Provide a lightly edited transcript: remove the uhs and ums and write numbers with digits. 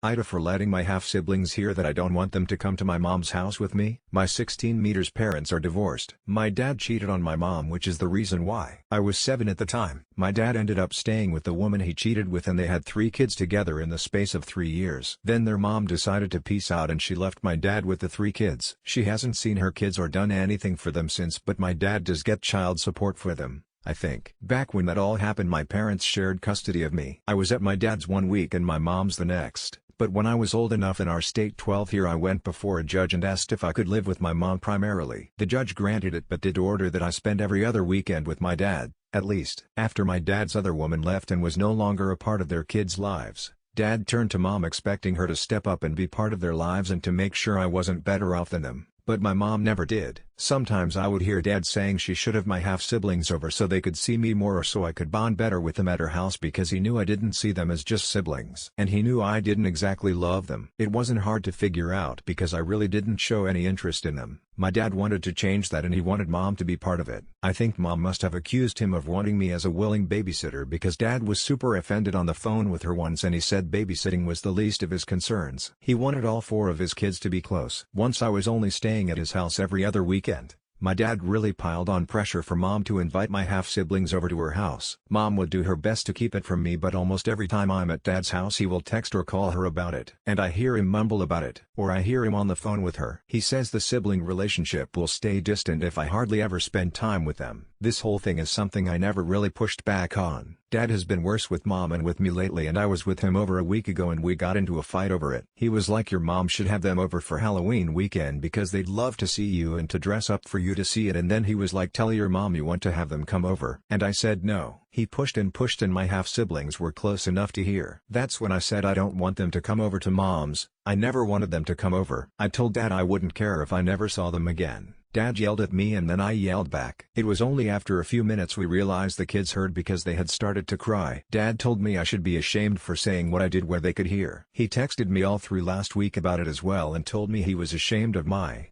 AITA for letting my half-siblings hear that I don't want them to come to my mom's house with me. My 16 meters parents are divorced. My dad cheated on my mom, which is the reason why. I was 7 at the time. My dad ended up staying with the woman he cheated with and they had 3 kids together in the space of 3 years. Then their mom decided to peace out and she left my dad with the 3 kids. She hasn't seen her kids or done anything for them since, but my dad does get child support for them, I think. Back when that all happened, my parents shared custody of me. I was at my dad's 1 week and my mom's the next. But when I was old enough in our state 12 here, I went before a judge and asked if I could live with my mom primarily. The judge granted it but did order that I spend every other weekend with my dad, at least. After my dad's other woman left and was no longer a part of their kids' lives, Dad turned to Mom expecting her to step up and be part of their lives and to make sure I wasn't better off than them. But my mom never did. Sometimes I would hear Dad saying she should have my half-siblings over so they could see me more or so I could bond better with them at her house because he knew I didn't see them as just siblings. And he knew I didn't exactly love them. It wasn't hard to figure out because I really didn't show any interest in them. My dad wanted to change that and he wanted Mom to be part of it. I think Mom must have accused him of wanting me as a willing babysitter because Dad was super offended on the phone with her once and he said babysitting was the least of his concerns. He wanted all 4 of his kids to be close. Once I was only staying at his house every other weekend. My dad really piled on pressure for Mom to invite my half-siblings over to her house. Mom would do her best to keep it from me, but almost every time I'm at Dad's house he will text or call her about it. And I hear him mumble about it, or I hear him on the phone with her. He says the sibling relationship will stay distant if I hardly ever spend time with them. This whole thing is something I never really pushed back on. Dad has been worse with Mom and with me lately, and I was with him over a week ago and we got into a fight over it. He was like, your mom should have them over for Halloween weekend because they'd love to see you and to dress up for you to see it, and then he was like, tell your mom you want to have them come over. And I said no. He pushed and my half-siblings were close enough to hear. That's when I said I don't want them to come over to Mom's. I never wanted them to come over. I told Dad I wouldn't care if I never saw them again. Dad yelled at me and then I yelled back. It was only after a few minutes we realized the kids heard because they had started to cry. Dad told me I should be ashamed for saying what I did where they could hear. He texted me all through last week about it as well and told me he was ashamed of my